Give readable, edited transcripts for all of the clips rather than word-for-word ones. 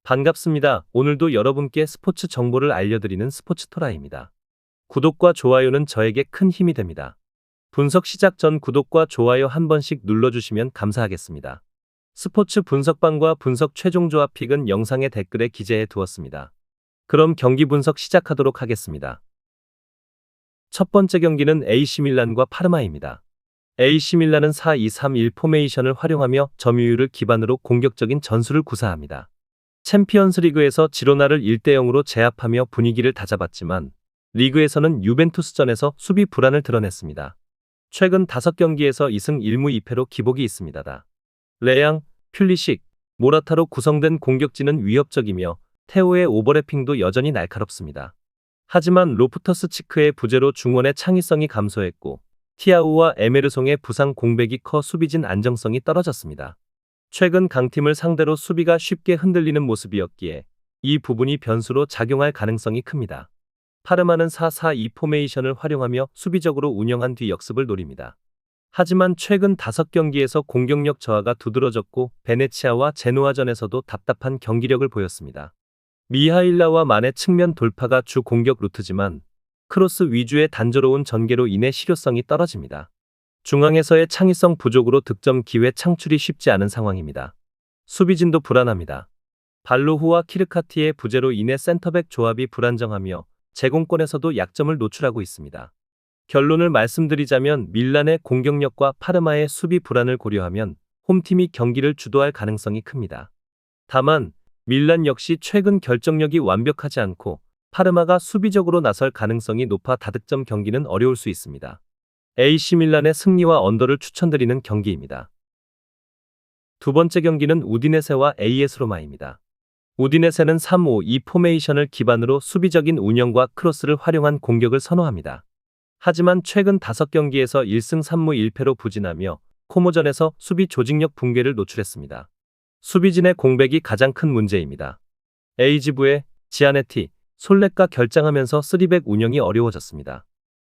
반갑습니다. 오늘도 여러분께 스포츠 정보를 알려드리는 스포츠토라입니다. 구독과 좋아요는 저에게 큰 힘이 됩니다. 분석 시작 전 구독과 좋아요 한 번씩 눌러주시면 감사하겠습니다. 스포츠 분석방과 분석 최종 조합 픽은 영상의 댓글에 기재해 두었습니다. 그럼 경기 분석 시작하도록 하겠습니다. 첫 번째 경기는 AC 밀란과 파르마입니다. AC 밀란은 4-2-3-1 포메이션을 활용하며 점유율을 기반으로 공격적인 전술을 구사합니다. 챔피언스 리그에서 지로나를 1대0으로 제압하며 분위기를 다잡았지만 리그에서는 유벤투스전에서 수비 불안을 드러냈습니다. 최근 5경기에서 2승 1무 2패로 기복이 있습니다. 레앙, 퓰리식, 모라타로 구성된 공격진은 위협적이며 테오의 오버래핑도 여전히 날카롭습니다. 하지만 로프터스 치크의 부재로 중원의 창의성이 감소했고 티아우와 에메르송의 부상 공백이 커 수비진 안정성이 떨어졌습니다. 최근 강팀을 상대로 수비가 쉽게 흔들리는 모습이었기에 이 부분이 변수로 작용할 가능성이 큽니다. 파르마는 4-4-2 포메이션을 활용하며 수비적으로 운영한 뒤 역습을 노립니다. 하지만 최근 5경기에서 공격력 저하가 두드러졌고 베네치아와 제노아전에서도 답답한 경기력을 보였습니다. 미하일라와 만의 측면 돌파가 주 공격 루트지만 크로스 위주의 단조로운 전개로 인해 실효성이 떨어집니다. 중앙에서의 창의성 부족으로 득점 기회 창출이 쉽지 않은 상황입니다. 수비진도 불안합니다. 발로후와 키르카티의 부재로 인해 센터백 조합이 불안정하며 제공권에서도 약점을 노출하고 있습니다. 결론을 말씀드리자면 밀란의 공격력과 파르마의 수비 불안을 고려하면 홈팀이 경기를 주도할 가능성이 큽니다. 다만 밀란 역시 최근 결정력이 완벽하지 않고 파르마가 수비적으로 나설 가능성이 높아 다득점 경기는 어려울 수 있습니다. AC 밀란의 승리와 언더를 추천드리는 경기입니다. 두 번째 경기는 우디네세와 AS 로마입니다. 우디네세는 3-5-2 포메이션을 기반으로 수비적인 운영과 크로스를 활용한 공격을 선호합니다. 하지만 최근 5경기에서 1승 3무 1패로 부진하며 코모전에서 수비 조직력 붕괴를 노출했습니다. 수비진의 공백이 가장 큰 문제입니다. 에이지부의 지아네티, 솔레가 결장하면서 3백 운영이 어려워졌습니다.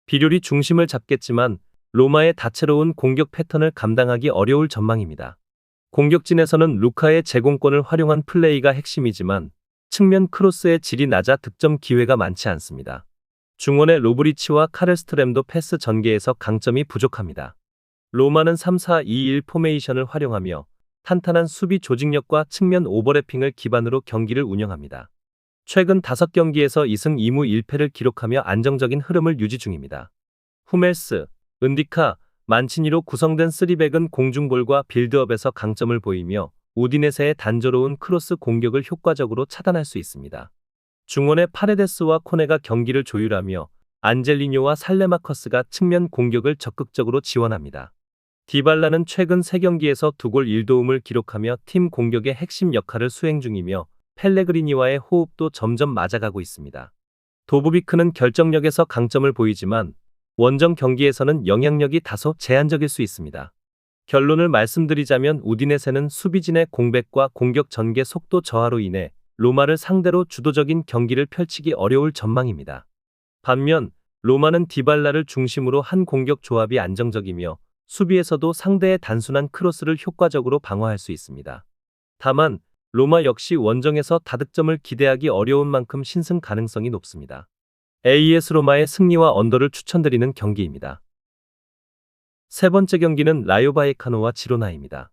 비료리 중심을 잡겠지만 로마의 다채로운 공격 패턴을 감당하기 어려울 전망입니다. 공격진에서는 루카의 제공권을 활용한 플레이가 핵심이지만 측면 크로스의 질이 낮아 득점 기회가 많지 않습니다. 중원의 로브리치와 카를스트램도 패스 전개에서 강점이 부족합니다. 로마는 3-4-2-1 포메이션을 활용하며 탄탄한 수비 조직력과 측면 오버래핑을 기반으로 경기를 운영합니다. 최근 5경기에서 2승 2무 1패를 기록하며 안정적인 흐름을 유지 중입니다. 후멜스, 은디카, 만치니로 구성된 3백은 공중볼과 빌드업에서 강점을 보이며 우디네세의 단조로운 크로스 공격을 효과적으로 차단할 수 있습니다. 중원의 파레데스와 코네가 경기를 조율하며 안젤리뇨와 살레마커스가 측면 공격을 적극적으로 지원합니다. 디발라는 최근 3경기에서 2골 1도움을 기록하며 팀 공격의 핵심 역할을 수행 중이며 펠레그리니와의 호흡도 점점 맞아가고 있습니다. 도브비크는 결정력에서 강점을 보이지만 원정 경기에서는 영향력이 다소 제한적일 수 있습니다. 결론을 말씀드리자면 우디네세는 수비진의 공백과 공격 전개 속도 저하로 인해 로마를 상대로 주도적인 경기를 펼치기 어려울 전망입니다. 반면 로마는 디발라를 중심으로 한 공격 조합이 안정적이며 수비에서도 상대의 단순한 크로스를 효과적으로 방어할 수 있습니다. 다만 로마 역시 원정에서 다득점을 기대하기 어려운 만큼 신승 가능성이 높습니다. AS 로마의 승리와 언더를 추천드리는 경기입니다. 세 번째 경기는 라요 바이에카노와 지로나입니다.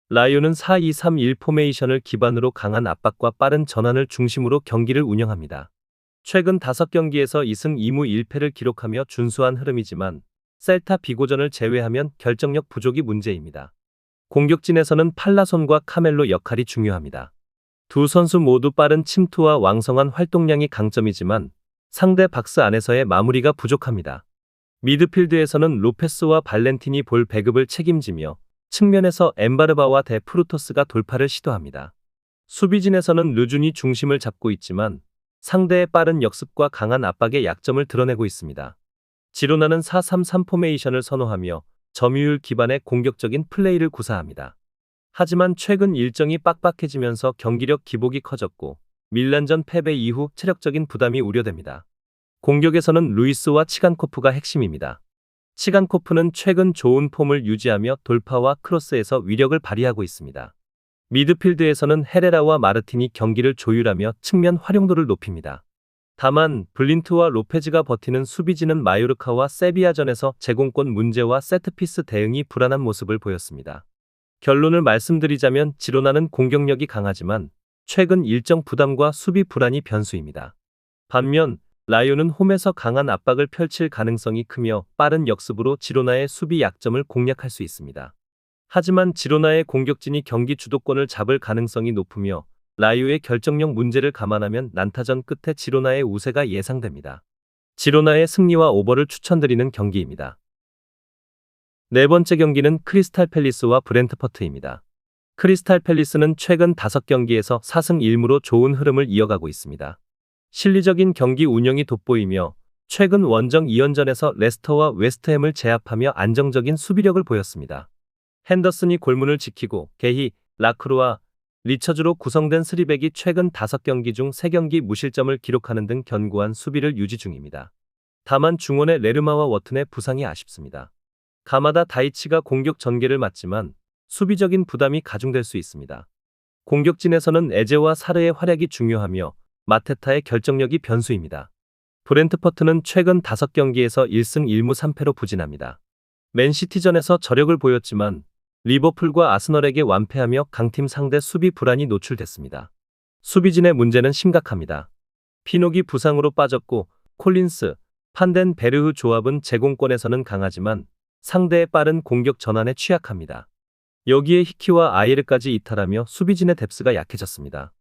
라요는 4-2-3-1 포메이션을 기반으로 강한 압박과 빠른 전환을 중심으로 경기를 운영합니다. 최근 5경기에서 2승 2무 1패를 기록하며 준수한 흐름이지만 셀타 비고전을 제외하면 결정력 부족이 문제입니다. 공격진에서는 팔라손과 카멜로 역할이 중요합니다. 두 선수 모두 빠른 침투와 왕성한 활동량이 강점이지만 상대 박스 안에서의 마무리가 부족합니다. 미드필드에서는 로페스와 발렌틴이 볼 배급을 책임지며 측면에서 엠바르바와 데 프루토스가 돌파를 시도합니다. 수비진에서는 르준이 중심을 잡고 있지만 상대의 빠른 역습과 강한 압박에 약점을 드러내고 있습니다. 지로나는 4-3-3 포메이션을 선호하며 점유율 기반의 공격적인 플레이를 구사합니다. 하지만 최근 일정이 빡빡해지면서 경기력 기복이 커졌고 밀란전 패배 이후 체력적인 부담이 우려됩니다. 공격에서는 루이스와 치간코프가 핵심입니다. 치간코프는 최근 좋은 폼을 유지하며 돌파와 크로스에서 위력을 발휘하고 있습니다. 미드필드에서는 헤레라와 마르틴이 경기를 조율하며 측면 활용도를 높입니다. 다만 블린트와 로페즈가 버티는 수비진은 마요르카와 세비야전에서 제공권 문제와 세트피스 대응이 불안한 모습을 보였습니다. 결론을 말씀드리자면 지로나는 공격력이 강하지만 최근 일정 부담과 수비 불안이 변수입니다. 반면 라요는 홈에서 강한 압박을 펼칠 가능성이 크며 빠른 역습으로 지로나의 수비 약점을 공략할 수 있습니다. 하지만 지로나의 공격진이 경기 주도권을 잡을 가능성이 높으며 라요의 결정력 문제를 감안하면 난타전 끝에 지로나의 우세가 예상됩니다. 지로나의 승리와 오버를 추천드리는 경기입니다. 네 번째 경기는 크리스탈 팰리스와 브렌트퍼트입니다. 크리스탈 팰리스는 최근 5경기에서 4승 1무로 좋은 흐름을 이어가고 있습니다. 실리적인 경기 운영이 돋보이며 최근 원정 2연전에서 레스터와 웨스트햄을 제압하며 안정적인 수비력을 보였습니다. 핸더슨이 골문을 지키고 게히, 라크루와 리처즈로 구성된 3백이 최근 5경기 중 3경기 무실점을 기록하는 등 견고한 수비를 유지 중입니다. 다만 중원의 레르마와 워튼의 부상이 아쉽습니다. 가마다 다이치가 공격 전개를 맡지만 수비적인 부담이 가중될 수 있습니다. 공격진에서는 에제와 사르의 활약이 중요하며 마테타의 결정력이 변수입니다. 브렌트퍼트는 최근 5경기에서 1승 1무 3패로 부진합니다. 맨시티전에서 저력을 보였지만 리버풀과 아스널에게 완패하며 강팀 상대 수비 불안이 노출됐습니다. 수비진의 문제는 심각합니다. 피녹이 부상으로 빠졌고 콜린스, 판덴 베르흐 조합은 제공권에서는 강하지만 상대의 빠른 공격 전환에 취약합니다. 여기에 히키와 아예르까지 이탈하며 수비진의 뎁스가 약해졌습니다.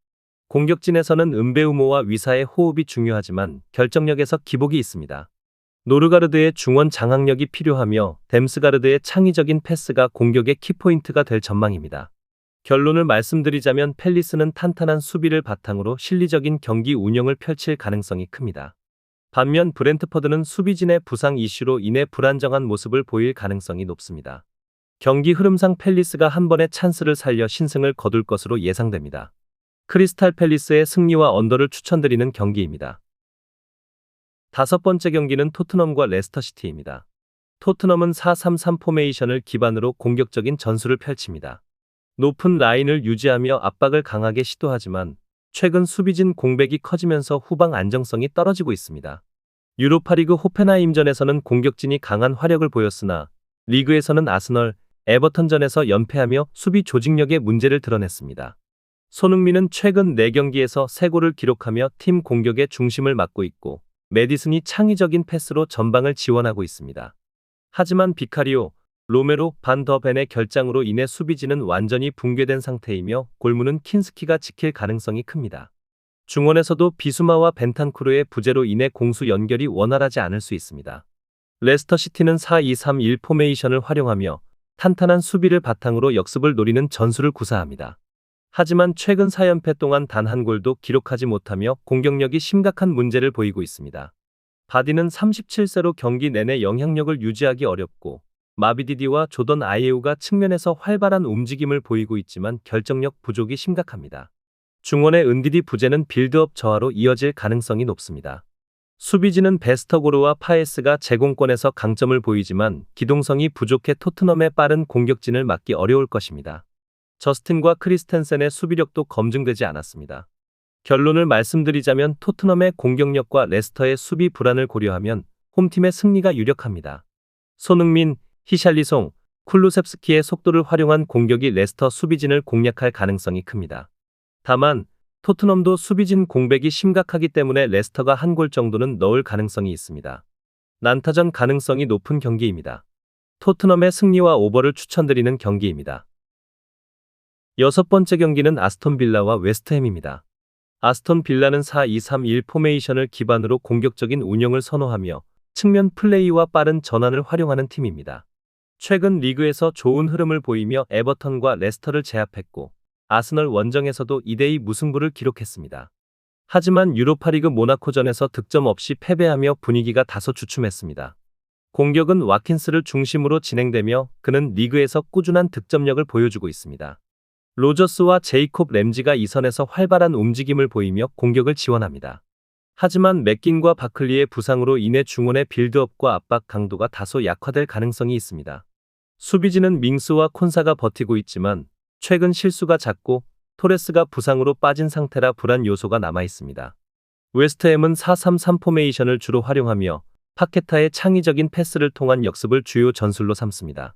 공격진에서는 은베우모와 위사의 호흡이 중요하지만 결정력에서 기복이 있습니다. 노르가르드의 중원 장악력이 필요하며 댐스가르드의 창의적인 패스가 공격의 키포인트가 될 전망입니다. 결론을 말씀드리자면 팰리스는 탄탄한 수비를 바탕으로 실리적인 경기 운영을 펼칠 가능성이 큽니다. 반면 브렌트퍼드는 수비진의 부상 이슈로 인해 불안정한 모습을 보일 가능성이 높습니다. 경기 흐름상 팰리스가 한 번의 찬스를 살려 신승을 거둘 것으로 예상됩니다. 크리스탈 팰리스의 승리와 언더를 추천드리는 경기입니다. 5번째 경기는 토트넘과 레스터시티입니다. 토트넘은 4-3-3 포메이션을 기반으로 공격적인 전술을 펼칩니다. 높은 라인을 유지하며 압박을 강하게 시도하지만 최근 수비진 공백이 커지면서 후방 안정성이 떨어지고 있습니다. 유로파리그 호펜하임전에서는 공격진이 강한 화력을 보였으나 리그에서는 아스널, 에버턴전에서 연패하며 수비 조직력의 문제를 드러냈습니다. 손흥민은 최근 4경기에서 3골을 기록하며 팀 공격의 중심을 맡고 있고 메디슨이 창의적인 패스로 전방을 지원하고 있습니다. 하지만 비카리오, 로메로, 반 더 벤의 결장으로 인해 수비진은 완전히 붕괴된 상태이며 골문은 킨스키가 지킬 가능성이 큽니다. 중원에서도 비수마와 벤탄쿠르의 부재로 인해 공수 연결이 원활하지 않을 수 있습니다. 레스터시티는 4-2-3-1 포메이션을 활용하며 탄탄한 수비를 바탕으로 역습을 노리는 전술을 구사합니다. 하지만 최근 4연패 동안 단 한 골도 기록하지 못하며 공격력이 심각한 문제를 보이고 있습니다. 바디는 37세로 경기 내내 영향력을 유지하기 어렵고 마비디디와 조던 아예우가 측면에서 활발한 움직임을 보이고 있지만 결정력 부족이 심각합니다. 중원의 은디디 부재는 빌드업 저하로 이어질 가능성이 높습니다. 수비진은 베스터고르와 파에스가 제공권에서 강점을 보이지만 기동성이 부족해 토트넘의 빠른 공격진을 막기 어려울 것입니다. 저스틴과 크리스텐센의 수비력도 검증되지 않았습니다. 결론을 말씀드리자면 토트넘의 공격력과 레스터의 수비 불안을 고려하면 홈팀의 승리가 유력합니다. 손흥민, 히샬리송, 쿨루셉스키의 속도를 활용한 공격이 레스터 수비진을 공략할 가능성이 큽니다. 다만 토트넘도 수비진 공백이 심각하기 때문에 레스터가 한 골 정도는 넣을 가능성이 있습니다. 난타전 가능성이 높은 경기입니다. 토트넘의 승리와 오버를 추천드리는 경기입니다. 6번째 경기는 아스톤 빌라와 웨스트햄입니다. 아스톤 빌라는 4-2-3-1 포메이션을 기반으로 공격적인 운영을 선호하며 측면 플레이와 빠른 전환을 활용하는 팀입니다. 최근 리그에서 좋은 흐름을 보이며 에버턴과 레스터를 제압했고 아스널 원정에서도 2대2 무승부를 기록했습니다. 하지만 유로파리그 모나코전에서 득점 없이 패배하며 분위기가 다소 주춤했습니다. 공격은 와킨스를 중심으로 진행되며 그는 리그에서 꾸준한 득점력을 보여주고 있습니다. 로저스와 제이콥 램지가 이 선에서 활발한 움직임을 보이며 공격을 지원합니다. 하지만 맥긴과 바클리의 부상으로 인해 중원의 빌드업과 압박 강도가 다소 약화될 가능성이 있습니다. 수비진은 밍스와 콘사가 버티고 있지만 최근 실수가 잦고 토레스가 부상으로 빠진 상태라 불안 요소가 남아 있습니다. 웨스트햄은 4-3-3 포메이션을 주로 활용하며 파케타의 창의적인 패스를 통한 역습을 주요 전술로 삼습니다.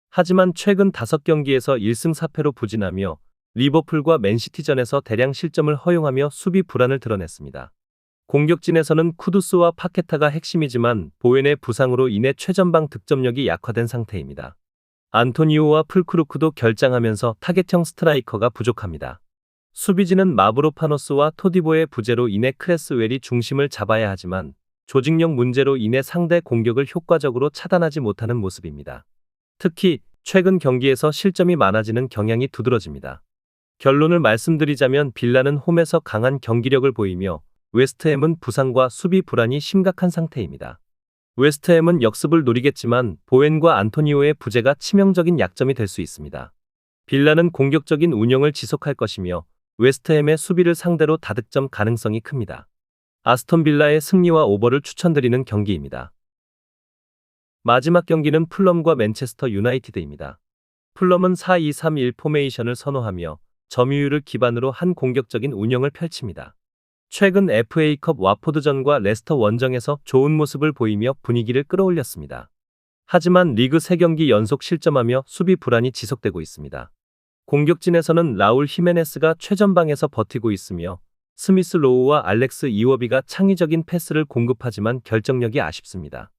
하지만 최근 5경기에서 1승 4패로 부진하며 리버풀과 맨시티전에서 대량 실점을 허용하며 수비 불안을 드러냈습니다. 공격진에서는 쿠두스와 파케타가 핵심이지만 보웬의 부상으로 인해 최전방 득점력이 약화된 상태입니다. 안토니오와 풀크루크도 결장하면서 타겟형 스트라이커가 부족합니다. 수비진은 마브로파노스와 토디보의 부재로 인해 크레스웰이 중심을 잡아야 하지만 조직력 문제로 인해 상대 공격을 효과적으로 차단하지 못하는 모습입니다. 특히 최근 경기에서 실점이 많아지는 경향이 두드러집니다. 결론을 말씀드리자면 빌라는 홈에서 강한 경기력을 보이며 웨스트햄은 부상과 수비 불안이 심각한 상태입니다. 웨스트햄은 역습을 노리겠지만 보웬과 안토니오의 부재가 치명적인 약점이 될 수 있습니다. 빌라는 공격적인 운영을 지속할 것이며 웨스트햄의 수비를 상대로 다득점 가능성이 큽니다. 아스톤 빌라의 승리와 오버를 추천드리는 경기입니다. 마지막 경기는 풀럼과 맨체스터 유나이티드입니다. 풀럼은 4-2-3-1 포메이션을 선호하며 점유율을 기반으로 한 공격적인 운영을 펼칩니다. 최근 FA컵 와포드전과 레스터 원정에서 좋은 모습을 보이며 분위기를 끌어올렸습니다. 하지만 리그 3경기 연속 실점하며 수비 불안이 지속되고 있습니다. 공격진에서는 라울 히메네스가 최전방에서 버티고 있으며 스미스 로우와 알렉스 이워비가 창의적인 패스를 공급하지만 결정력이 아쉽습니다.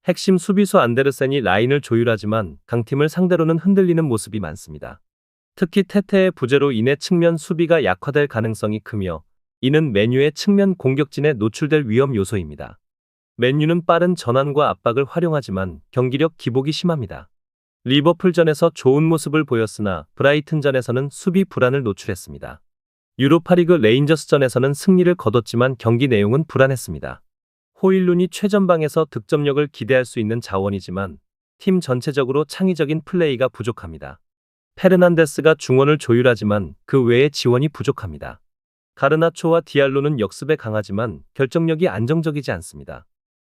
핵심 수비수 안데르센이 라인을 조율하지만 강팀을 상대로는 흔들리는 모습이 많습니다. 특히 테테의 부재로 인해 측면 수비가 약화될 가능성이 크며 이는 맨유의 측면 공격진에 노출될 위험 요소입니다. 맨유는 빠른 전환과 압박을 활용하지만 경기력 기복이 심합니다. 리버풀전에서 좋은 모습을 보였으나 브라이튼전에서는 수비 불안을 노출했습니다. 유로파리그 레인저스전에서는 승리를 거뒀지만 경기 내용은 불안했습니다. 호일룬이 최전방에서 득점력을 기대할 수 있는 자원이지만 팀 전체적으로 창의적인 플레이가 부족합니다. 페르난데스가 중원을 조율하지만 그 외의 지원이 부족합니다. 가르나초와 디알로는 역습에 강하지만 결정력이 안정적이지 않습니다.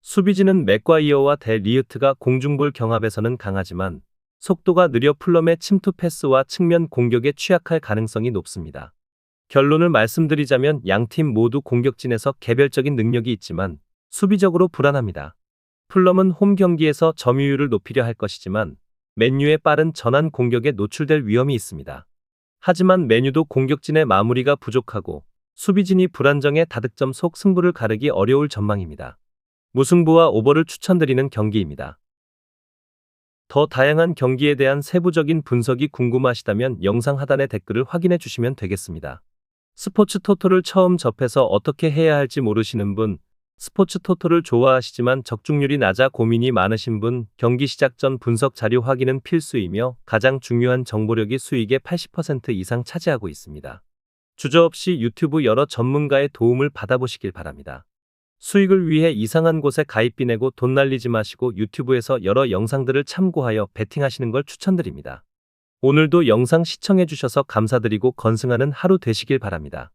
수비진은 맥과이어와 데 리흐트가 공중볼 경합에서는 강하지만 속도가 느려 풀럼의 침투 패스와 측면 공격에 취약할 가능성이 높습니다. 결론을 말씀드리자면 양팀 모두 공격진에서 개별적인 능력이 있지만 수비적으로 불안합니다. 풀럼은 홈 경기에서 점유율을 높이려 할 것이지만 맨유의 빠른 전환 공격에 노출될 위험이 있습니다. 하지만 맨유도 공격진의 마무리가 부족하고 수비진이 불안정해 다득점 속 승부를 가르기 어려울 전망입니다. 무승부와 오버를 추천드리는 경기입니다. 더 다양한 경기에 대한 세부적인 분석이 궁금하시다면 영상 하단의 댓글을 확인해 주시면 되겠습니다. 스포츠 토토를 처음 접해서 어떻게 해야 할지 모르시는 분, 스포츠 토토를 좋아하시지만 적중률이 낮아 고민이 많으신 분, 경기 시작 전 분석 자료 확인은 필수이며 가장 중요한 정보력이 수익의 80% 이상 차지하고 있습니다. 주저없이 유튜브 여러 전문가의 도움을 받아보시길 바랍니다. 수익을 위해 이상한 곳에 가입비 내고 돈 날리지 마시고 유튜브에서 여러 영상들을 참고하여 베팅하시는 걸 추천드립니다. 오늘도 영상 시청해주셔서 감사드리고 건승하는 하루 되시길 바랍니다.